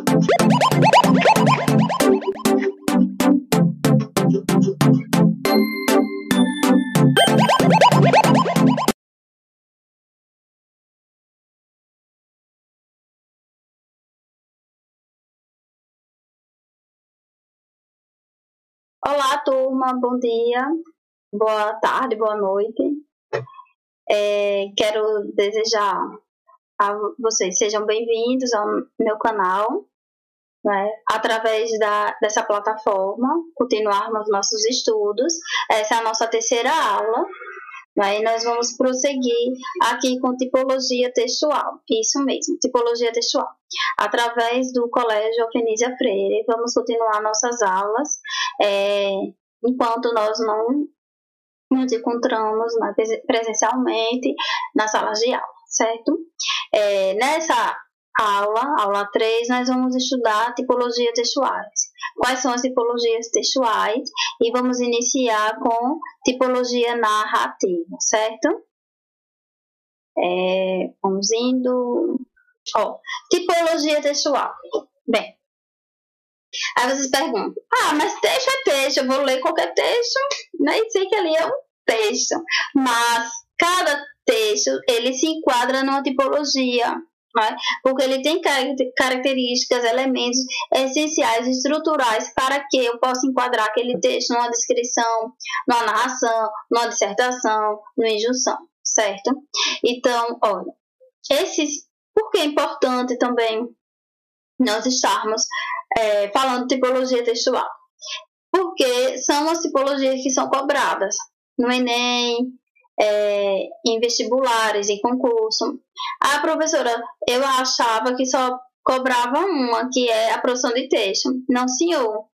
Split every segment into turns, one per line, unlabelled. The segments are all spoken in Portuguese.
Olá, turma, bom dia, boa tarde, boa noite. Quero desejar a vocês sejam bem-vindos ao meu canal, né? Através dessa plataforma, continuarmos nossos estudos. Essa é a nossa terceira aula, né? E nós vamos prosseguir aqui com tipologia textual, isso mesmo, tipologia textual. Através do Colégio Alfenísia Freire, vamos continuar nossas aulas, enquanto nós não nos encontramos presencialmente nas salas de aula, certo? Nessa aula 3, nós vamos estudar tipologias textuais. Quais são as tipologias textuais? E vamos iniciar com tipologia narrativa, certo? Vamos indo... tipologia textual. Bem, aí vocês perguntam, mas texto é texto, eu vou ler qualquer texto, nem sei que ali é um texto, mas cada texto, ele se enquadra numa tipologia, né? Porque ele tem características, elementos essenciais e estruturais para que eu possa enquadrar aquele texto numa descrição, numa narração, numa dissertação, numa injunção, certo? Então, olha, por que é importante também nós estarmos falando de tipologia textual? Porque são as tipologias que são cobradas no Enem, em vestibulares, em concurso. Professora, eu achava que só cobrava uma, que é a produção de texto. Não, senhor.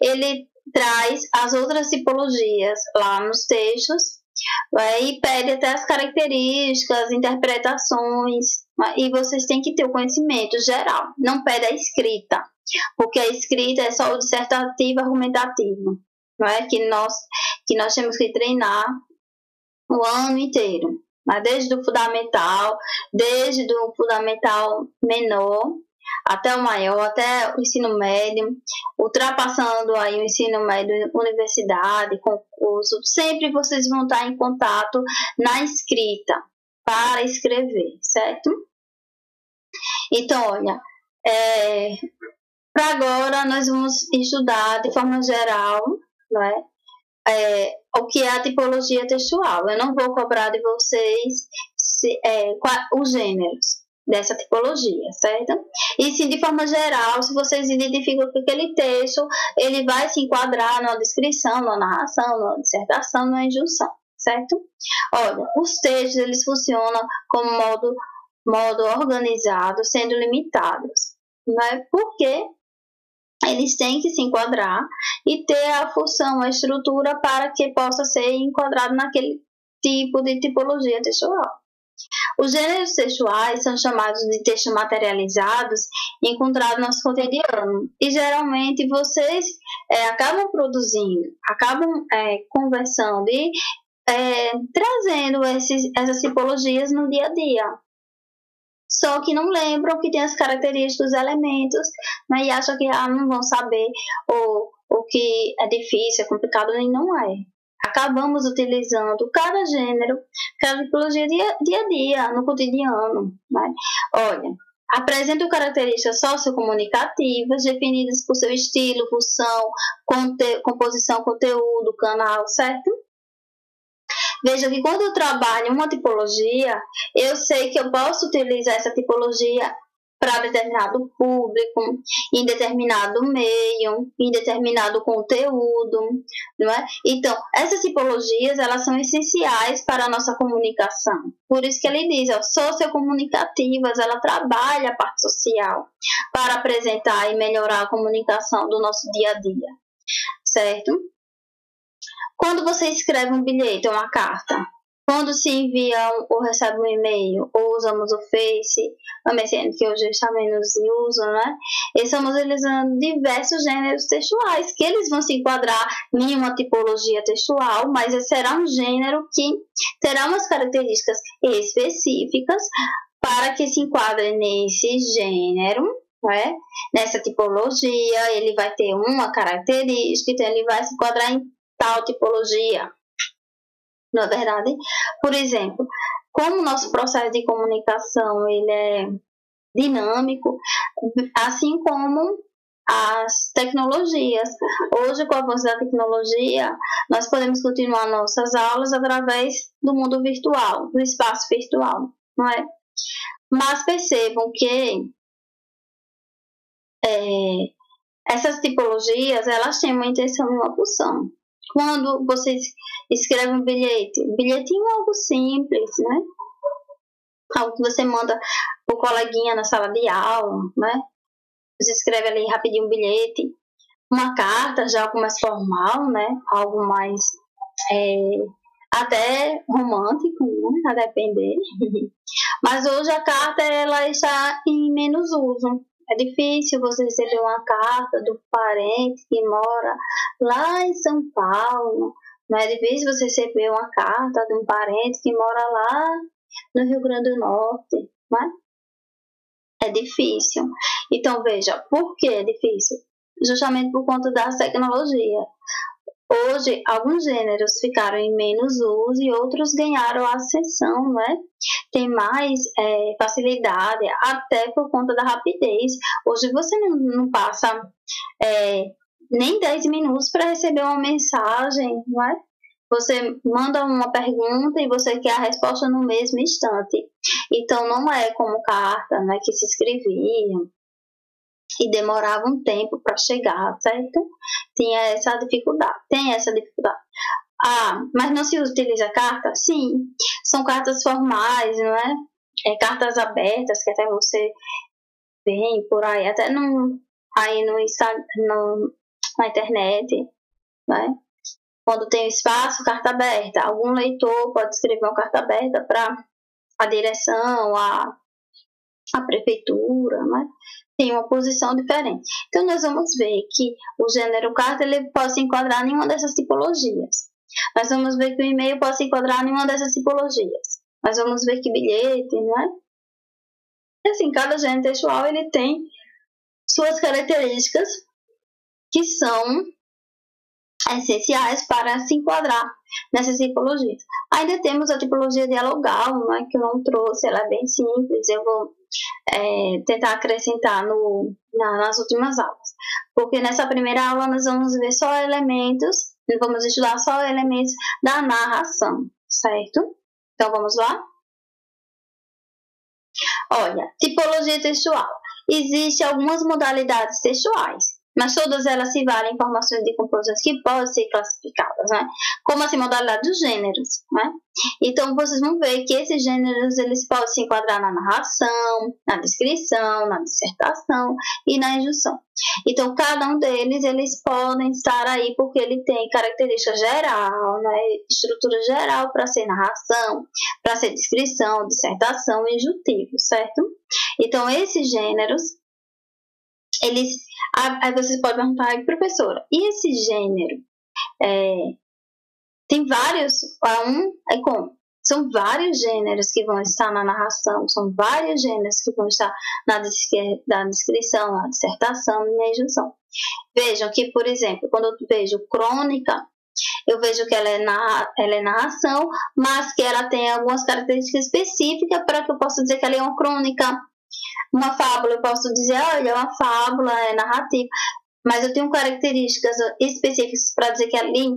Ele traz as outras tipologias lá nos textos, e pede até as características, interpretações, e vocês têm que ter o conhecimento geral. Não pede a escrita, porque a escrita é só o dissertativo argumentativo, não é? Que nós temos que treinar o ano inteiro, né? Desde o fundamental menor até o maior, até o ensino médio, ultrapassando aí o ensino médio, universidade, concurso, sempre vocês vão estar em contato na escrita, para escrever, certo? Então, olha, para agora nós vamos estudar de forma geral, não é? O que é a tipologia textual. Eu não vou cobrar de vocês os gêneros dessa tipologia, certo? E sim, de forma geral, se vocês identificam que aquele texto, ele vai se enquadrar numa descrição, numa narração, numa dissertação, numa injunção, certo? Olha, os textos, eles funcionam como modo organizado, sendo limitados, não é? Porque eles têm que se enquadrar e ter a função, a estrutura para que possa ser enquadrado naquele tipo de tipologia textual. Os gêneros textuais são chamados de textos materializados encontrados no nosso cotidiano. E geralmente vocês acabam produzindo, conversando e trazendo essas tipologias no dia a dia. Só que não lembram que tem as características, os elementos, né, e acham que não vão saber o que é difícil, é complicado, e não é. Acabamos utilizando cada gênero, cada tipologia dia a dia, no cotidiano, né? Olha, apresentam características sociocomunicativas definidas por seu estilo, função, composição, conteúdo, canal, certo? Veja que quando eu trabalho uma tipologia, eu sei que eu posso utilizar essa tipologia para determinado público, em determinado meio, em determinado conteúdo, não é? Então, essas tipologias, elas são essenciais para a nossa comunicação. Por isso que ele diz, sociocomunicativas, ela trabalha a parte social para apresentar e melhorar a comunicação do nosso dia a dia, certo? Quando você escreve um bilhete ou uma carta, quando se envia ou recebe um e-mail, ou usamos o Face, a MSN, que hoje também nos usam, né? Estamos utilizando diversos gêneros textuais, que eles vão se enquadrar em uma tipologia textual, mas será um gênero que terá umas características específicas para que se enquadre nesse gênero, não é? Nessa tipologia, ele vai ter uma característica, então ele vai se enquadrar em tal tipologia. Não é verdade? Por exemplo, como o nosso processo de comunicação ele é dinâmico, assim como as tecnologias. Hoje, com o avanço da tecnologia, nós podemos continuar nossas aulas através do mundo virtual, do espaço virtual, não é? Mas percebam que essas tipologias, elas têm uma intenção e uma função. Quando vocês escrevem um bilhetinho é algo simples, né? Algo que você manda pro coleguinha na sala de aula, né? Você escreve ali rapidinho um bilhete. Uma carta já algo mais formal, né? Algo mais até romântico, né? A depender. Mas hoje a carta ela está em menos uso. É difícil você receber uma carta do parente que mora lá em São Paulo. Não é difícil você receber uma carta de um parente que mora lá no Rio Grande do Norte, não é? É difícil. Então, veja, por que é difícil? Justamente por conta da tecnologia. Hoje, alguns gêneros ficaram em menos uso e outros ganharam ascensão, né? Tem mais facilidade, até por conta da rapidez. Hoje você não passa nem 10 minutos para receber uma mensagem, não é? Você manda uma pergunta e você quer a resposta no mesmo instante. Então, não é como carta, né, que se escrevia e demorava um tempo para chegar, certo? Tem essa dificuldade. Ah, mas não se utiliza carta? Sim, são cartas formais, não é? Cartas abertas, que até você vem por aí, até aí no Instagram, na internet, né? Quando tem espaço, carta aberta. Algum leitor pode escrever uma carta aberta para a direção, a prefeitura, né? Tem uma posição diferente. Então, nós vamos ver que o gênero carta ele pode se enquadrar em uma dessas tipologias. Nós vamos ver que o e-mail pode se enquadrar em uma dessas tipologias. Nós vamos ver que bilhete, não é? E assim, cada gênero textual ele tem suas características que são essenciais para se enquadrar nessas tipologias. Ainda temos a tipologia dialogal, né, que eu não trouxe, ela é bem simples, eu vou tentar acrescentar nas últimas aulas. Porque nessa primeira aula nós vamos ver só elementos, vamos estudar só elementos da narração, certo? Então vamos lá? Olha, tipologia textual. Existem algumas modalidades textuais, mas todas elas se valem informações de composições que podem ser classificadas, né? Como assim, modalidade dos gêneros, né? Então, vocês vão ver que esses gêneros, eles podem se enquadrar na narração, na descrição, na dissertação e na injunção. Então, cada um deles, eles podem estar aí porque ele tem característica geral, né? Estrutura geral para ser narração, para ser descrição, dissertação e injuntivo, certo? Então, esses gêneros, aí vocês podem perguntar, professora, e esse gênero? Tem vários, são vários gêneros que vão estar na narração, são vários gêneros que vão estar na descrição, na dissertação e na injunção. Vejam que, por exemplo, quando eu vejo crônica, eu vejo que ela é narração, mas que ela tem algumas características específicas para que eu possa dizer que ela é uma crônica. Uma fábula, eu posso dizer, olha, é uma fábula, é narrativa, mas eu tenho características específicas para dizer que ali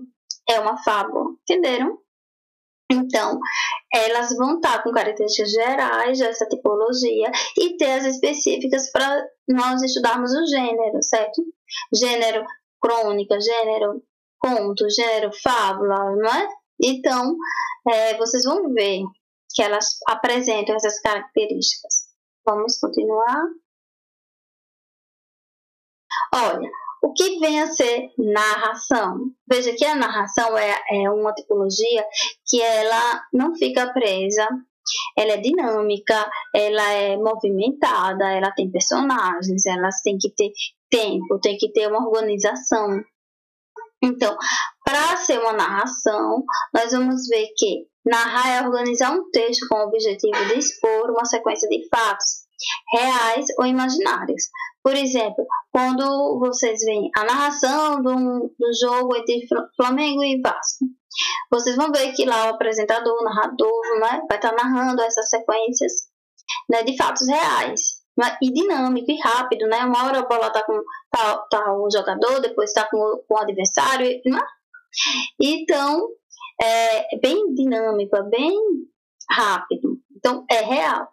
é uma fábula, entenderam? Então, elas vão estar com características gerais dessa tipologia e ter as específicas para nós estudarmos o gênero, certo? Gênero crônica, gênero conto, gênero fábula, não é? Então, vocês vão ver que elas apresentam essas características. Vamos continuar. Olha, o que vem a ser narração? Veja que a narração é uma tipologia que ela não fica presa, ela é dinâmica, ela é movimentada, ela tem personagens, elas têm que ter tempo, tem que ter uma organização. Então, para ser uma narração, nós vamos ver que narrar é organizar um texto com o objetivo de expor uma sequência de fatos reais ou imaginários, Por exemplo, quando vocês veem a narração do jogo entre Flamengo e Vasco, vocês vão ver que lá o apresentador, o narrador, né, vai estar narrando essas sequências, né, de fatos reais. Né, e dinâmico e rápido, né? Uma hora a bola tá o jogador, depois está com o adversário, né? Então, é bem dinâmico, é bem rápido. Então, é real.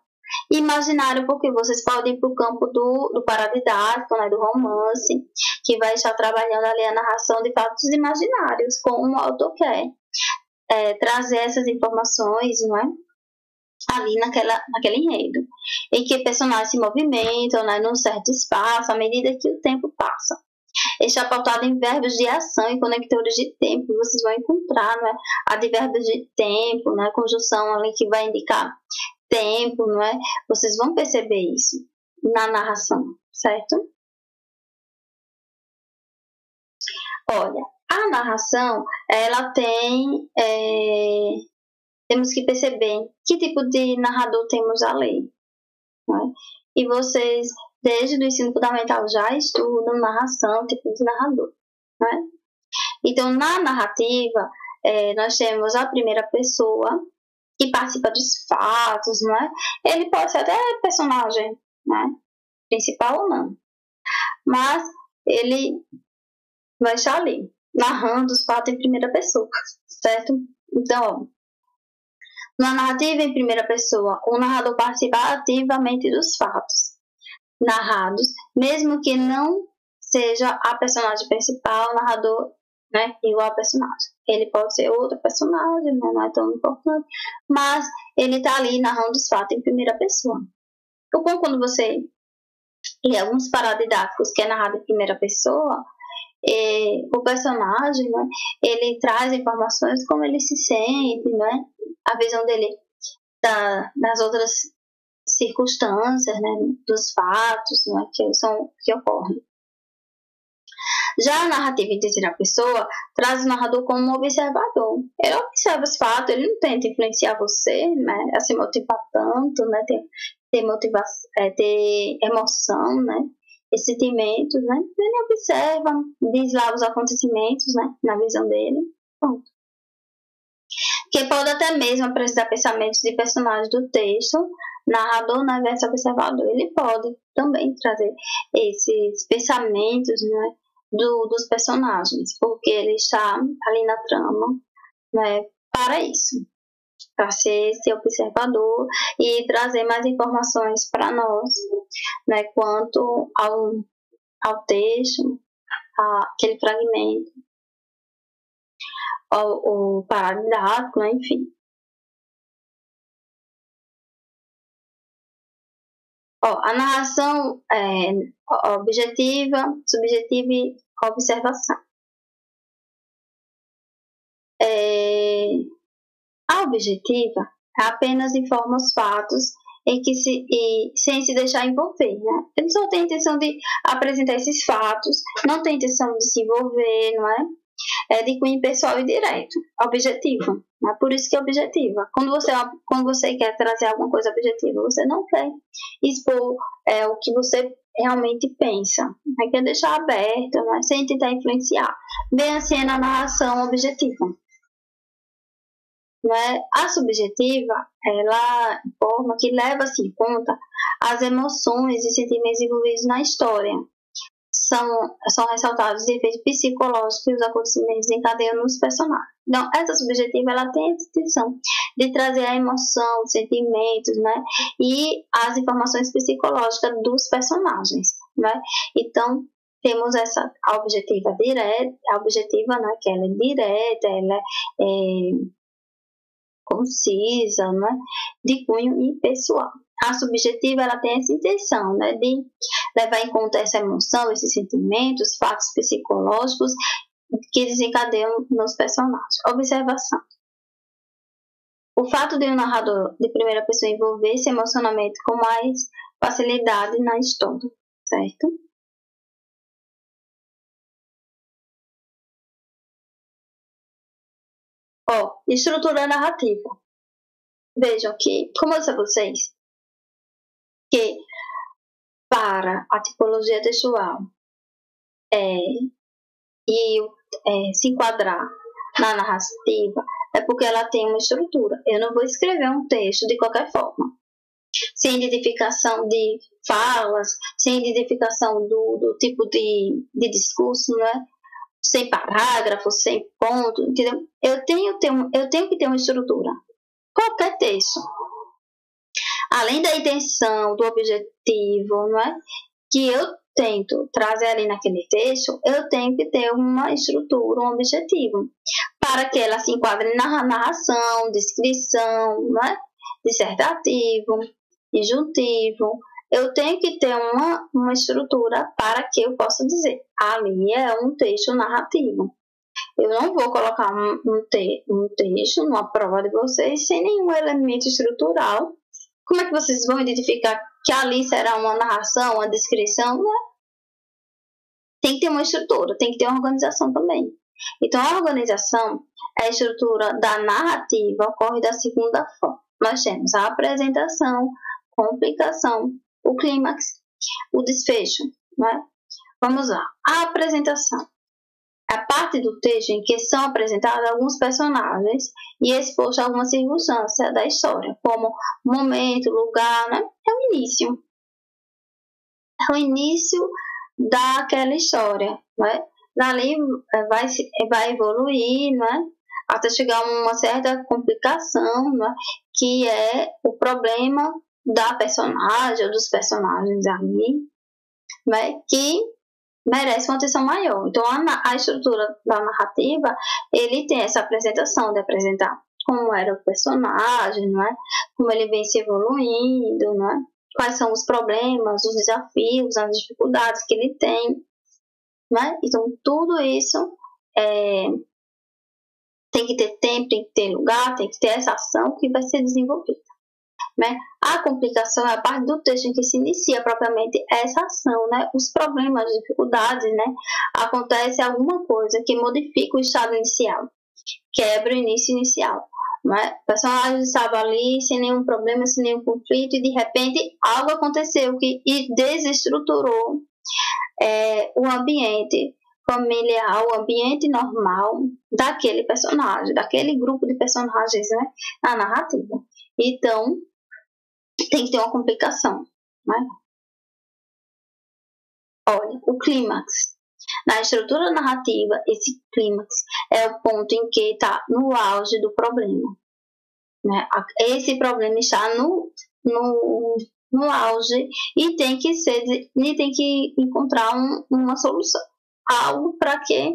Imaginário, porque vocês podem ir para o campo do paradidático, né, do romance, que vai estar trabalhando ali a narração de fatos imaginários, como o autor quer. Trazer essas informações, não é? Ali naquele enredo, em que personagens se movimentam, né, num certo espaço, à medida que o tempo passa. Está pautado em verbos de ação e conectores de tempo. Vocês vão encontrar, né, advérbios de tempo, né, conjunção ali que vai indicar tempo, não é? Vocês vão perceber isso na narração, certo? Olha, a narração, ela temos que perceber que tipo de narrador temos a ler, não é? E vocês, desde o ensino fundamental, já estudam narração, tipo de narrador, não é? Então, na narrativa, nós temos a primeira pessoa que participa dos fatos, não é? Ele pode ser até personagem, né? Principal ou não. Mas ele vai estar ali, narrando os fatos em primeira pessoa, certo? Então, na narrativa em primeira pessoa, o narrador participa ativamente dos fatos narrados, mesmo que não seja a personagem principal, o narrador, né, igual a personagem. Ele pode ser outro personagem, né, não é tão importante, mas ele está ali narrando os fatos em primeira pessoa. Então, quando você lê alguns paradidáticos que é narrado em primeira pessoa, o personagem, né, ele traz informações como ele se sente, né, a visão dele das outras circunstâncias, né, dos fatos, né, que ocorrem. Já a narrativa em terceira pessoa traz o narrador como um observador. Ele observa os fatos, ele não tenta influenciar você, né, a se motivar tanto, né, ter emoção, né, e sentimentos, né. Ele observa, diz lá os acontecimentos, né, na visão dele. Pronto. Que pode até mesmo apresentar pensamentos de personagens do texto, narrador, né, versus observador. Ele pode também trazer esses pensamentos, né, dos personagens, porque ele está ali na trama, né, para isso, para ser esse observador e trazer mais informações para nós, né, quanto ao texto, aquele fragmento, o paradidático, né, enfim. A narração objetiva, subjetiva e observação. A objetiva apenas informa os fatos sem se deixar envolver, né? Ele só tem a intenção de apresentar esses fatos, não tem a intenção de se envolver, não é? É de cunho pessoal e direto, objetivo. Né? Por isso que é objetiva. Quando você quer trazer alguma coisa objetiva, você não quer expor o que você realmente pensa. Né? Quer deixar aberto, né? Sem tentar influenciar. Bem assim é na narração objetiva. Né? A subjetiva, ela informa que leva-se em conta as emoções e sentimentos envolvidos na história. São ressaltados os efeitos psicológicos que os acontecimentos desencadeiam nos personagens. Então, essa subjetiva, ela tem a intenção de trazer a emoção, os sentimentos, né? E as informações psicológicas dos personagens, né? Então, temos a objetiva direta, né? Que ela é direta, ela é concisa, né? De cunho impessoal. A subjetiva, ela tem essa intenção, né, de levar em conta essa emoção, esses sentimentos, fatos psicológicos que desencadeiam nos personagens. Observação. O fato de um narrador de primeira pessoa envolver-se emocionalmente com mais facilidade na história, certo? Estrutura narrativa. Vejam que, como eu disse a vocês, que para a tipologia textual se enquadrar na narrativa, é porque ela tem uma estrutura. Eu não vou escrever um texto de qualquer forma, sem identificação de falas, sem identificação do tipo de discurso, né? Sem parágrafo, sem ponto, entendeu? Eu tenho que ter uma estrutura. Qualquer texto. Além da intenção, do objetivo, não é? Que eu tento trazer ali naquele texto, eu tenho que ter uma estrutura, um objetivo, para que ela se enquadre na narração, descrição, não é? Dissertativo, injuntivo. Eu tenho que ter uma estrutura para que eu possa dizer, ali é um texto narrativo. Eu não vou colocar um texto numa prova de vocês sem nenhum elemento estrutural. Como é que vocês vão identificar que ali será uma narração, uma descrição? Né? Tem que ter uma estrutura, tem que ter uma organização também. Então, a organização, a estrutura da narrativa ocorre da seguinte forma. Nós temos a apresentação, complicação, o clímax, o desfecho. Né? Vamos lá. A apresentação. A parte do texto em que são apresentados alguns personagens e exposto a alguma circunstância da história, como momento, lugar, né? É o início. É o início daquela história, né? Dali vai evoluir, né? Até chegar a uma certa complicação, né? Que é o problema da personagem ou dos personagens ali, né? Que merece uma atenção maior. Então, a estrutura da narrativa, ele tem essa apresentação, de apresentar como era o personagem, não é? Como ele vem se evoluindo, não é? Quais são os problemas, os desafios, as dificuldades que ele tem, não é? Então, tudo isso tem que ter tempo, tem que ter lugar, tem que ter essa ação que vai ser desenvolvida. Né? A complicação é a parte do texto em que se inicia propriamente essa ação, né? Os problemas, as dificuldades, né? Acontece alguma coisa que modifica o estado inicial, quebra o início inicial. Né? O personagem estava ali sem nenhum problema, sem nenhum conflito e de repente algo aconteceu que desestruturou o ambiente familiar, o ambiente normal daquele personagem, daquele grupo de personagens, né? Na narrativa. Então, tem que ter uma complicação, né? Olha, o clímax. Na estrutura narrativa, esse clímax é o ponto em que está no auge do problema. Né? Esse problema está no auge e tem que encontrar uma solução. Algo para que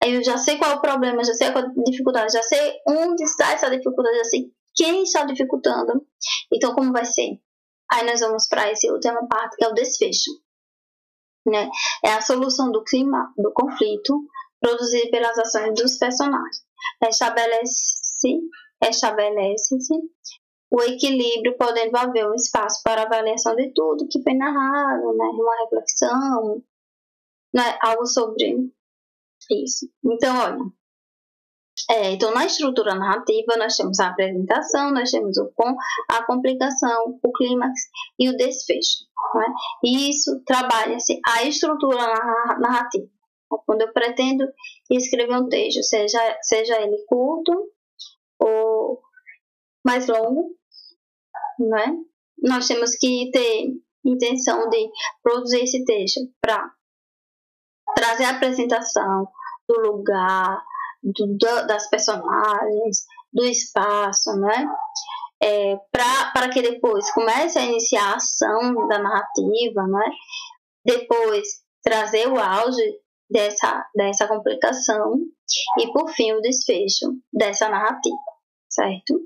eu já sei qual é o problema, já sei qual é a dificuldade, já sei onde está essa dificuldade, já sei quem está dificultando. Então, como vai ser? Aí nós vamos para essa última parte, que é o desfecho. Né? É a solução do clima, do conflito, produzido pelas ações dos personagens. Estabelece-se o equilíbrio, podendo haver um espaço para avaliação de tudo que foi narrado, né? Uma reflexão, né? Algo sobre isso. Então, olha, então, na estrutura narrativa, nós temos a apresentação, nós temos a complicação, o clímax e o desfecho. Né? E isso trabalha-se a estrutura narrativa. Quando eu pretendo escrever um texto, seja ele curto ou mais longo, né? Nós temos que ter intenção de produzir esse texto para trazer a apresentação do lugar, das personagens, do espaço, né? Para que depois comece a iniciar a ação da narrativa, né? Depois trazer o auge dessa complicação e, por fim, o desfecho dessa narrativa, certo?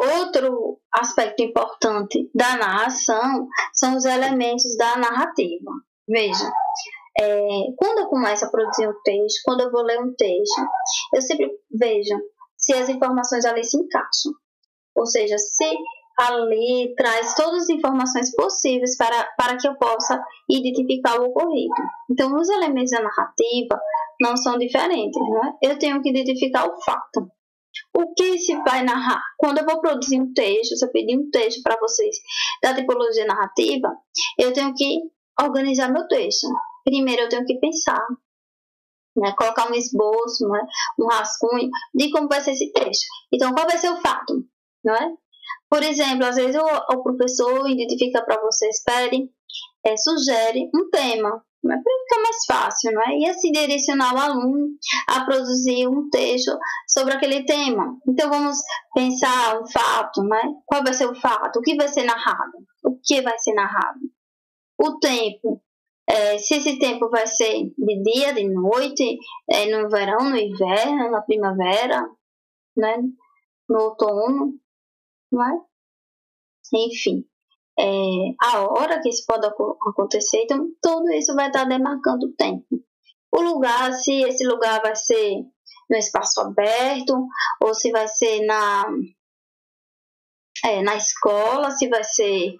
Outro aspecto importante da narração são os elementos da narrativa. Veja, quando eu começo a produzir um texto, quando eu vou ler um texto, eu sempre vejo se as informações ali se encaixam. Ou seja, se ali traz todas as informações possíveis para que eu possa identificar o ocorrido. Então, os elementos da narrativa não são diferentes, né? Eu tenho que identificar o fato. o que se vai narrar. Quando eu vou produzir um texto, se eu pedir um texto para vocês da tipologia narrativa, eu tenho que organizar meu texto. Primeiro eu tenho que pensar, né, colocar um esboço, né, um rascunho de como vai ser esse texto. Então, qual vai ser o fato? Não é? Por exemplo, às vezes o professor identifica para vocês, sugere um tema, né, para ficar mais fácil, não é? E assim direcionar o aluno a produzir um texto sobre aquele tema. Então, vamos pensar o fato, né? Qual vai ser o fato? O que vai ser narrado? O que vai ser narrado? O tempo. Se esse tempo vai ser de dia, de noite, no verão, no inverno, na primavera, né? No outono, não é? Enfim, a hora que isso pode acontecer, então tudo isso vai estar demarcando o tempo. O lugar, se esse lugar vai ser no espaço aberto, ou se vai ser na escola, se vai ser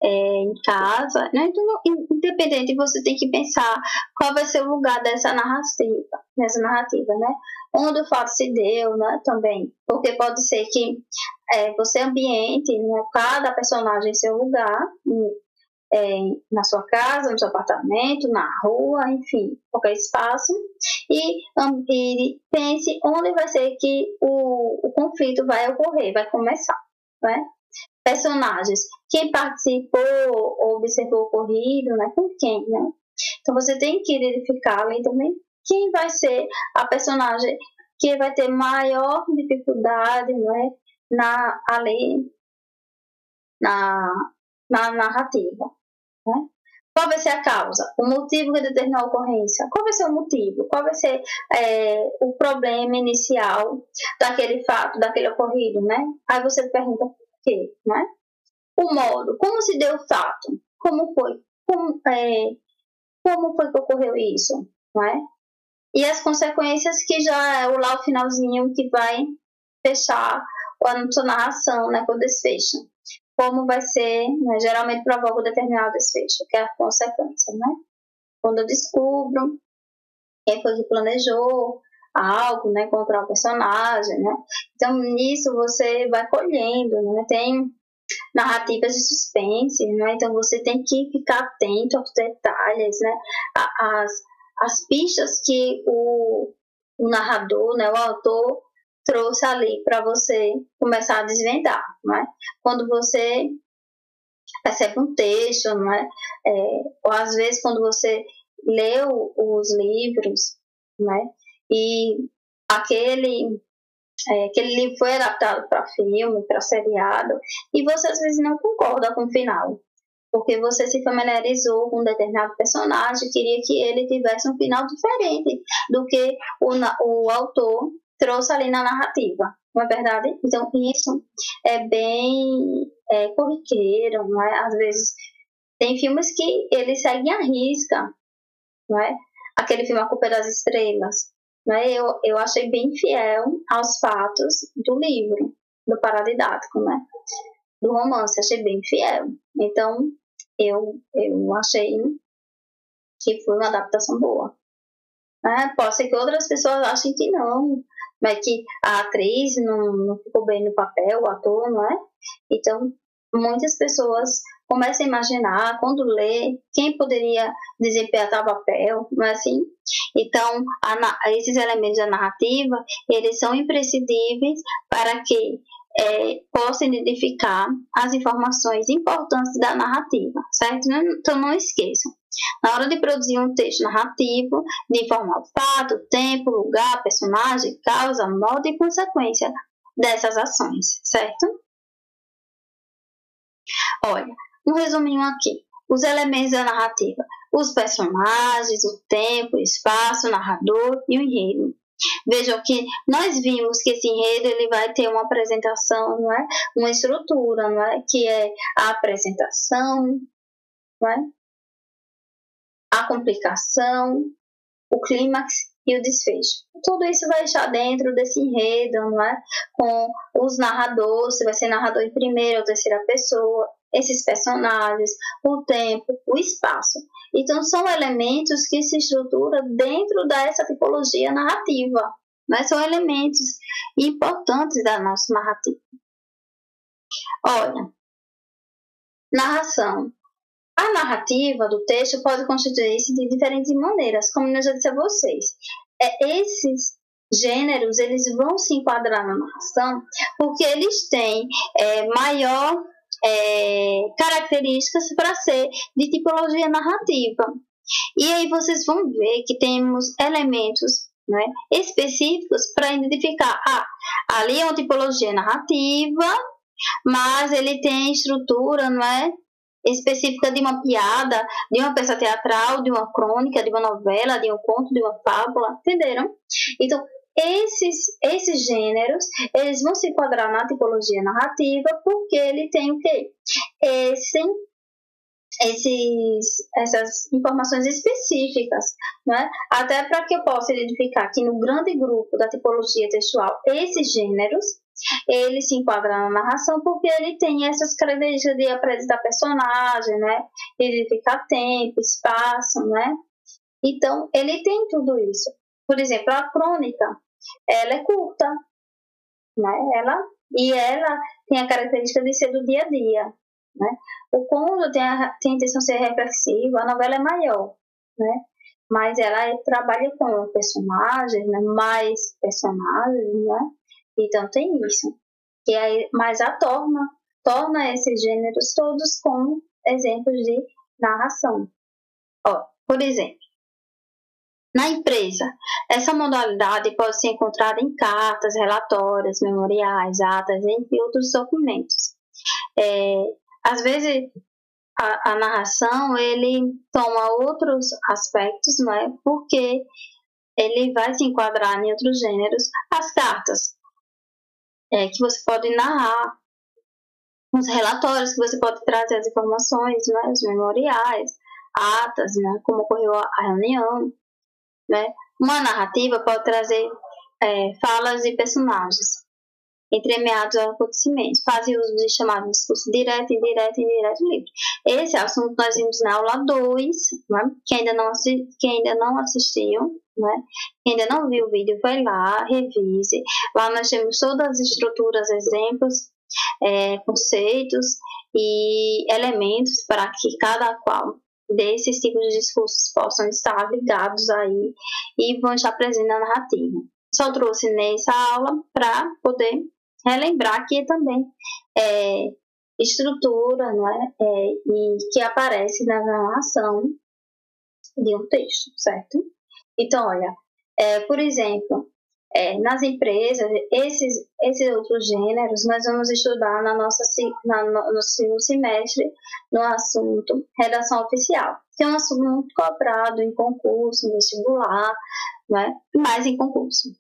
em casa, né? Então, independente, você tem que pensar qual vai ser o lugar dessa narrativa, né? Onde o fato se deu, né? Também, porque pode ser que você ambiente, né? Cada personagem em seu lugar, na sua casa, no seu apartamento, na rua, enfim, qualquer espaço, e pense onde vai ser que o conflito vai ocorrer, vai começar, né? Personagens, quem participou ou observou o ocorrido, né? Com quem, né? Então você tem que identificar ali também quem vai ser a personagem que vai ter maior dificuldade, né? Na narrativa, né? Qual vai ser a causa? O motivo que determinou a ocorrência? Qual vai ser o motivo? Qual vai ser o problema inicial daquele fato, daquele ocorrido, né? Aí você pergunta por quê, né? O modo, como se deu o fato? Como foi? Como foi que ocorreu isso, não é? E as consequências, que já é lá o finalzinho que vai fechar a sua narração, né, com o desfecho. Como vai ser, né, geralmente provoca um determinado desfecho, que é a consequência, né? Quando eu descubro quem foi que planejou algo, né, contra o personagem, né? Então, nisso você vai colhendo, né? Tem narrativas de suspense, né? Então você tem que ficar atento aos detalhes, né? As pistas que o narrador, né, o autor trouxe ali para você começar a desvendar, né? Quando você percebe um texto, né? Ou às vezes quando você lê os livros, né? E aquele livro foi adaptado para filme, para seriado, e você às vezes não concorda com o final, porque você se familiarizou com um determinado personagem, queria que ele tivesse um final diferente do que o autor trouxe ali na narrativa, não é verdade? Então isso é bem corriqueiro, não é? Às vezes tem filmes que eles seguem à risca, não é? Aquele filme A Culpa é das Estrelas, né? Eu achei bem fiel aos fatos do livro, do paradidático, né? Do romance, achei bem fiel. Então, eu achei que foi uma adaptação boa. Pode ser que outras pessoas achem que não, mas que a atriz não ficou bem no papel, o ator, não é? Então, muitas pessoas começam a imaginar, quando lê, quem poderia desempenhar tal papel, não é assim? Então, esses elementos da narrativa, eles são imprescindíveis para que possam identificar as informações importantes da narrativa, certo? Então, não esqueçam. Na hora de produzir um texto narrativo, de informar o fato, tempo, lugar, personagem, causa, modo e consequência dessas ações, certo? Olha, um resuminho aqui. Os elementos da narrativa: os personagens, o tempo, o espaço, o narrador e o enredo. Vejam que nós vimos que esse enredo ele vai ter uma apresentação, não é? Uma estrutura, não é? Que é a apresentação, não é? A complicação, o clímax e o desfecho. Tudo isso vai estar dentro desse enredo, não é? Com os narradores, se vai ser narrador em primeira ou terceira pessoa, esses personagens, o tempo, o espaço. Então, são elementos que se estruturam dentro dessa tipologia narrativa, mas são elementos importantes da nossa narrativa. Olha, narração. A narrativa do texto pode constituir-se de diferentes maneiras, como eu já disse a vocês. Esses gêneros, eles vão se enquadrar na narração porque eles têm maior características para ser de tipologia narrativa. E aí vocês vão ver que temos elementos, né, específicos para identificar, ali é uma tipologia narrativa, mas ele tem estrutura, não é, específica de uma piada, de uma peça teatral, de uma crônica, de uma novela, de um conto, de uma fábula, entenderam? Então, esses gêneros, eles vão se enquadrar na tipologia narrativa porque ele tem o quê? Essas informações específicas, né? Até para que eu possa identificar que no grande grupo da tipologia textual, esses gêneros, ele se enquadra na narração porque ele tem essas características de apresentar personagem, né? Identificar tempo, espaço, né? Então, ele tem tudo isso. Por exemplo, a crônica, ela é curta, né? Ela tem a característica de ser do dia a dia, né? O conto tem a intenção de ser reflexivo, a novela é maior, né? Mas ela trabalha com personagens, né? Mais personagens, né? Então tem isso. E aí, mas torna esses gêneros todos como exemplos de narração. Por exemplo, na empresa, essa modalidade pode ser encontrada em cartas, relatórios, memoriais, atas, entre outros documentos. Às vezes, a narração, ele toma outros aspectos, não é? Porque ele vai se enquadrar em outros gêneros. As cartas, que você pode narrar, os relatórios que você pode trazer as informações, né? Os memoriais, atas, né? Como ocorreu a reunião, né? Uma narrativa pode trazer falas de personagens entremeados aos acontecimentos, fazem uso de chamado discurso direto, indireto e indireto livre. Esse assunto nós vimos na aula 2, né? Quem ainda não assistiu, né? Quem ainda não viu o vídeo, vai lá, revise. Lá nós temos todas as estruturas, exemplos, conceitos e elementos para que cada qual desses tipos de discursos possam estar ligados aí e vão estar presentes na narrativa. Só trouxe nessa aula para poder relembrar que também estrutura, não é? E que aparece na narração de um texto, certo? Então, olha, por exemplo, nas empresas, esses outros gêneros nós vamos estudar no segundo semestre no assunto redação oficial, que é um assunto muito cobrado em concurso, em vestibular, não é? Mais em concurso,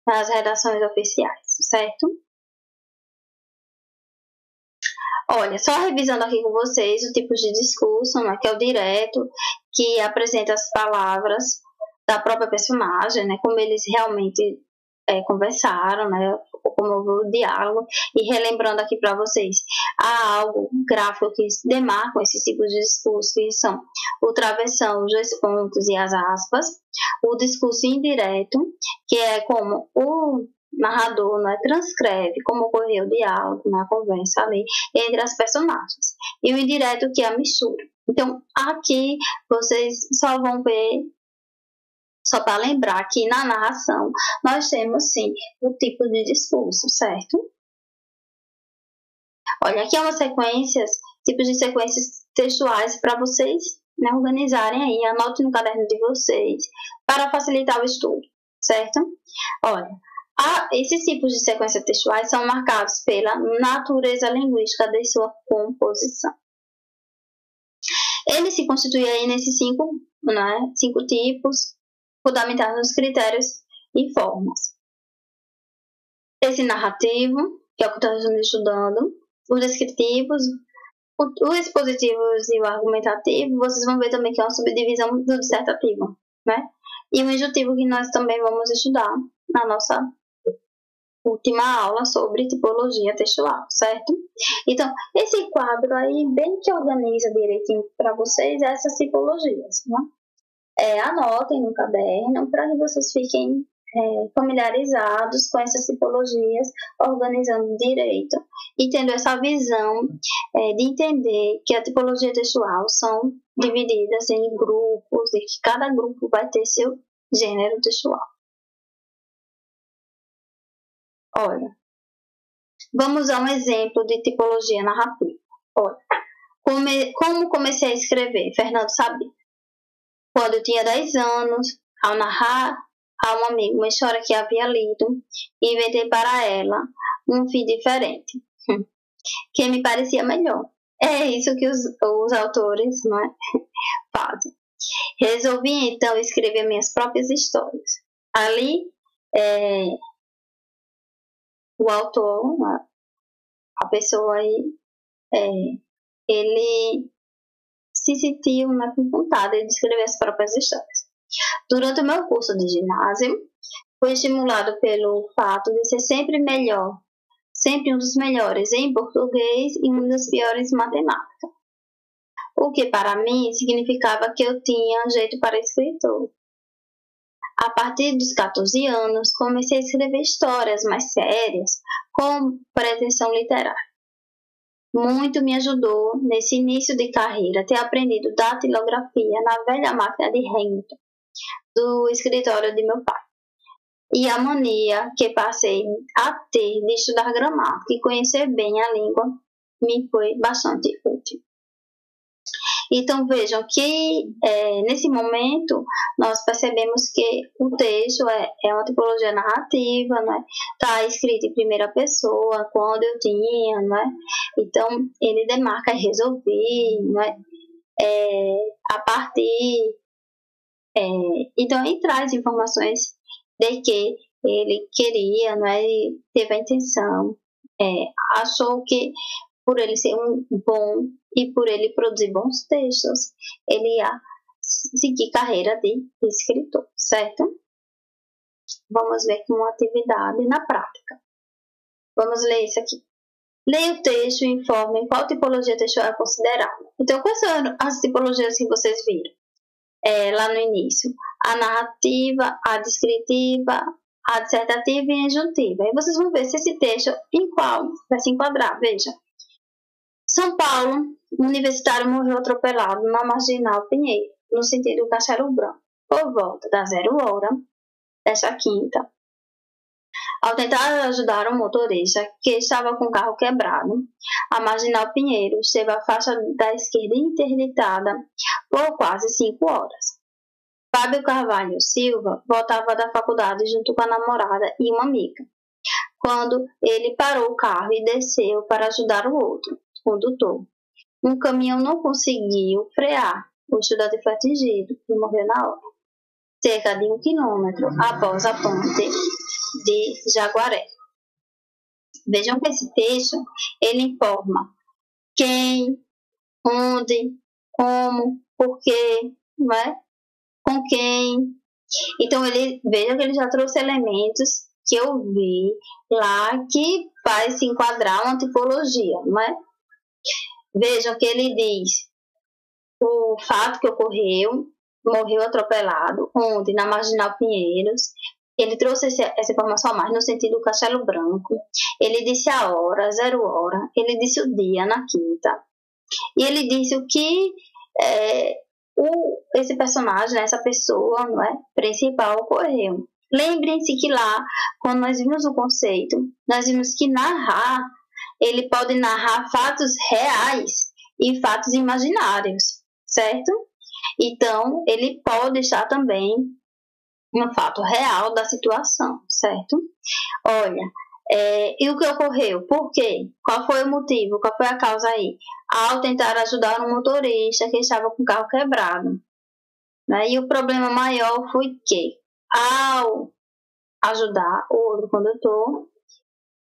nas redações oficiais, certo? Olha, só revisando aqui com vocês o tipo de discurso, né, que é o direto, que apresenta as palavras da própria personagem, né, como eles realmente conversaram, né, como houve o diálogo, e relembrando aqui para vocês, há algo gráfico que demarcam esses tipos de discurso, que são o travessão, os dois pontos e as aspas, o discurso indireto, que é como o narrador, né, transcreve como ocorreu o diálogo, na conversa ali entre as personagens, e o indireto, que é a mistura. Então, aqui vocês só vão ver, só para lembrar que na narração nós temos sim o tipo de discurso, certo? Olha, aqui é uma tipos de sequências textuais para vocês, né, organizarem aí, anotem no caderno de vocês para facilitar o estudo, certo? Olha, esses tipos de sequências textuais são marcados pela natureza linguística de sua composição. Ele se constitui aí nesses cinco tipos, fundamentados nos critérios e formas. Esse narrativo, que é o que estamos estudando, os descritivos, os expositivos e o argumentativo, vocês vão ver também que é uma subdivisão do dissertativo, né? E o injuntivo, que nós também vamos estudar na nossa última aula sobre tipologia textual, certo? Então, esse quadro aí bem que organiza direitinho para vocês essas tipologias, né? Anotem no caderno para que vocês fiquem familiarizados com essas tipologias, organizando direito e tendo essa visão de entender que a tipologia textual são divididas em grupos e que cada grupo vai ter seu gênero textual. Olha, vamos a um exemplo de tipologia narrativa. Olha, como comecei a escrever? Fernando sabia. Quando eu tinha 10 anos, ao narrar a um amigo uma história que havia lido, inventei para ela um fim diferente, que me parecia melhor. É isso que os autores, não é, fazem. Resolvi então escrever minhas próprias histórias. Ali, o autor, a pessoa aí, ele se sentiu com vontade de escrever as próprias histórias. Durante o meu curso de ginásio, fui estimulado pelo fato de ser sempre melhor, sempre um dos melhores em português e um dos piores em matemática. O que para mim significava que eu tinha jeito para escritor. A partir dos 14 anos, comecei a escrever histórias mais sérias, com pretensão literária. Muito me ajudou, nesse início de carreira, ter aprendido datilografia na velha máquina de Hamilton, do escritório de meu pai. E a mania que passei a ter de estudar gramática e conhecer bem a língua me foi bastante útil. Então vejam que nesse momento nós percebemos que o texto é uma tipologia narrativa, né? Está escrito em primeira pessoa, quando eu tinha, né? Então ele demarca resolvi, né? A partir, então ele traz informações de que ele queria, né? E teve a intenção, achou que por ele ser um bom e por ele produzir bons textos, ele ia seguir carreira de escritor, certo? Vamos ver como atividade na prática. Vamos ler isso aqui. Leia o texto e informe qual tipologia textual é considerada. Então, quais são as tipologias que vocês viram lá no início? A narrativa, a descritiva, a dissertativa e a injuntiva. E vocês vão ver se esse texto em qual vai se enquadrar. Veja. São Paulo, um universitário morreu atropelado na Marginal Pinheiro, no sentido Castelo Branco, por volta das 00h desta quinta. Ao tentar ajudar um motorista que estava com o carro quebrado, a Marginal Pinheiro esteve a faixa da esquerda interditada por quase 5 horas. Fábio Carvalho Silva voltava da faculdade junto com a namorada e uma amiga, quando ele parou o carro e desceu para ajudar o outro condutor. Um caminhão não conseguiu frear. O estudante foi atingido e morreu na hora. Cerca de 1 quilômetro após a ponte de Jaguaré. Vejam que esse texto, ele informa quem, onde, como, porquê, não é? Com quem. Então, vejam que ele já trouxe elementos que eu vi lá que vai se enquadrar uma tipologia, não é? Vejam que ele diz o fato que ocorreu, morreu atropelado, onde? Na Marginal Pinheiros. Ele trouxe essa informação a mais no sentido Castelo Branco. Ele disse a hora, 00h. Ele disse o dia, na quinta. E ele disse o que esse personagem, essa pessoa, não é, principal ocorreu. Lembrem-se que lá, quando nós vimos o conceito, nós vimos que narrar, ele pode narrar fatos reais e fatos imaginários, certo? Então, ele pode estar também no fato real da situação, certo? Olha, e o que ocorreu? Por quê? Qual foi o motivo? Qual foi a causa aí? Ao tentar ajudar um motorista que estava com o carro quebrado. Né? E o problema maior foi que, ao ajudar o outro condutor,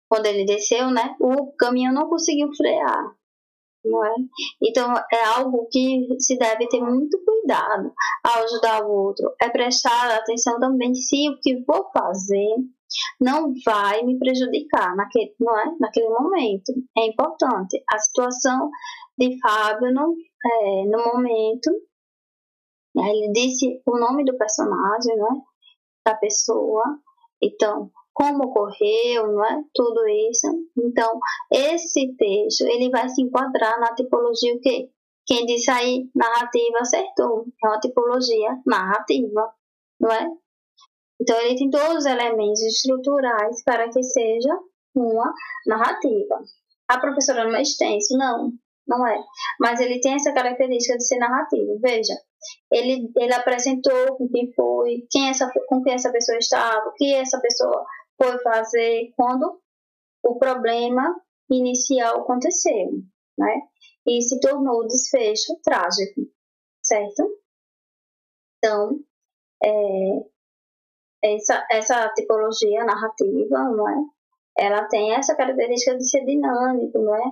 quando ele desceu, né, o caminhão não conseguiu frear. Não é? Então, é algo que se deve ter muito cuidado ao ajudar o outro. É prestar atenção também se o que vou fazer não vai me prejudicar naquele momento. É importante. A situação de Fábio, no momento, ele disse o nome do personagem, né, da pessoa, Então, como ocorreu, não é? Tudo isso. Então, esse texto, ele vai se enquadrar na tipologia o quê? Quem disse aí narrativa acertou. É uma tipologia narrativa, não é? Então, ele tem todos os elementos estruturais para que seja uma narrativa. A professora não é extenso? Não, não é. Mas ele tem essa característica de ser narrativo. Veja, ele apresentou com quem foi, com quem essa pessoa estava, o que essa pessoa foi fazer quando o problema inicial aconteceu, né? E se tornou o desfecho trágico, certo? Então, essa tipologia narrativa, não é? Ela tem essa característica de ser dinâmico, não é?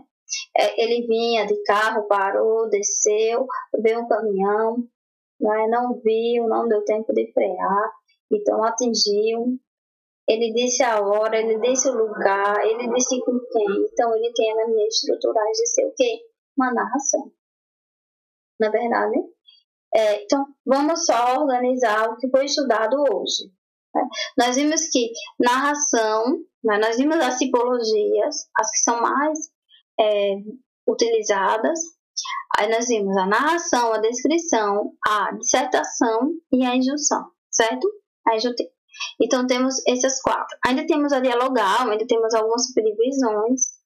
Ele vinha de carro, parou, desceu, veio um caminhão, não é? Não viu, não deu tempo de frear, então atingiu. Ele disse a hora, ele disse o lugar, ele disse com quem. Então, ele tem elementos estruturais de ser o quê? Uma narração. Na é verdade? Então, vamos só organizar o que foi estudado hoje. Né? Nós vimos que narração, né? Nós vimos as tipologias, as que são mais utilizadas. Aí nós vimos a narração, a descrição, a dissertação e a injunção, certo? A injuntiva. Então, temos essas 4. Ainda temos a dialogal, ainda temos algumas subdivisões.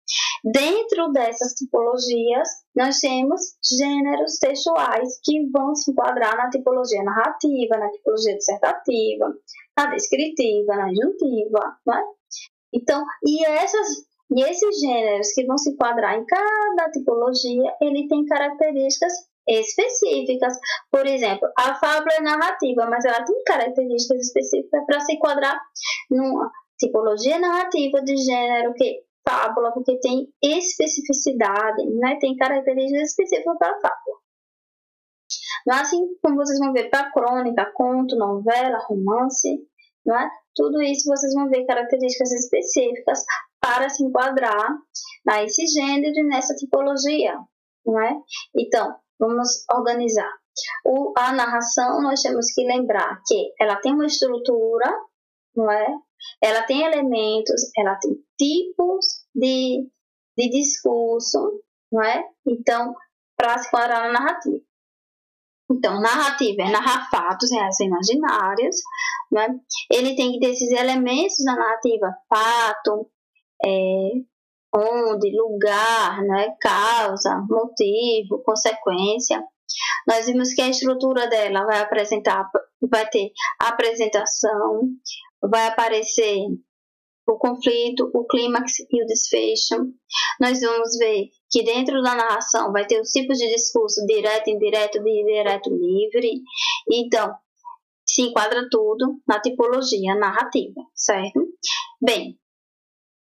Dentro dessas tipologias, nós temos gêneros textuais que vão se enquadrar na tipologia narrativa, na tipologia dissertativa, na descritiva, na injuntiva, não é? Então, e esses gêneros que vão se enquadrar em cada tipologia, ele tem características específicas. Por exemplo, a fábula é narrativa, mas ela tem características específicas para se enquadrar numa tipologia narrativa de gênero que fábula, porque tem especificidade, né? Tem características específicas para a fábula. Mas assim como vocês vão ver para crônica, conto, novela, romance, não é? Tudo isso vocês vão ver características específicas para se enquadrar nesse gênero e nessa tipologia, não é? Então, vamos organizar. A narração, nós temos que lembrar que ela tem uma estrutura, não é? Ela tem elementos, ela tem tipos de discurso, não é? Então, para se enquadrar na narrativa. Então, narrativa é narrar fatos reais e imaginários, né? Ele tem que ter esses elementos da narrativa: fato, onde, lugar, né? Causa, motivo, consequência. Nós vimos que a estrutura dela vai ter a apresentação, vai aparecer o conflito, o clímax e o desfecho. Nós vamos ver que dentro da narração vai ter os tipos de discurso direto, indireto, direto, livre. Então, se enquadra tudo na tipologia narrativa, certo? Bem,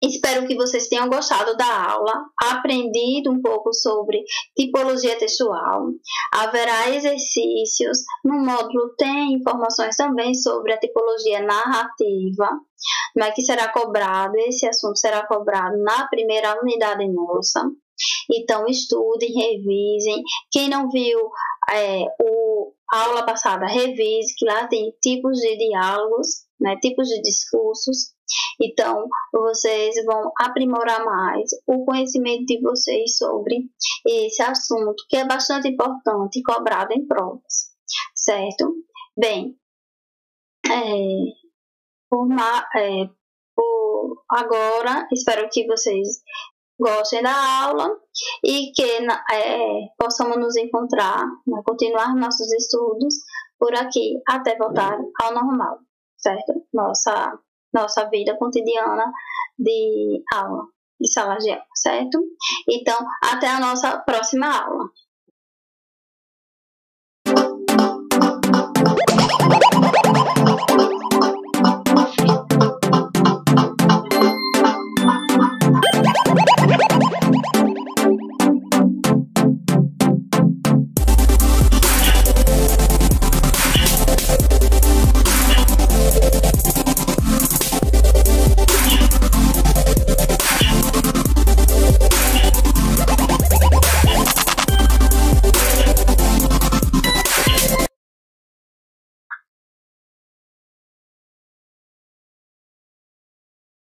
espero que vocês tenham gostado da aula, aprendido um pouco sobre tipologia textual. Haverá exercícios, no módulo tem informações também sobre a tipologia narrativa, mas que será cobrado, esse assunto será cobrado na primeira unidade nossa. Então, estudem, revisem. Quem não viu a aula passada, revise, que lá tem tipos de diálogos, né, tipos de discursos. Então, vocês vão aprimorar mais o conhecimento de vocês sobre esse assunto, que é bastante importante e cobrado em provas, certo? Bem, por agora, espero que vocês gostem da aula e que possamos nos encontrar, continuar nossos estudos por aqui até voltar ao normal, certo? Nossa vida cotidiana de aula, de sala de aula, certo? Então, até a nossa próxima aula.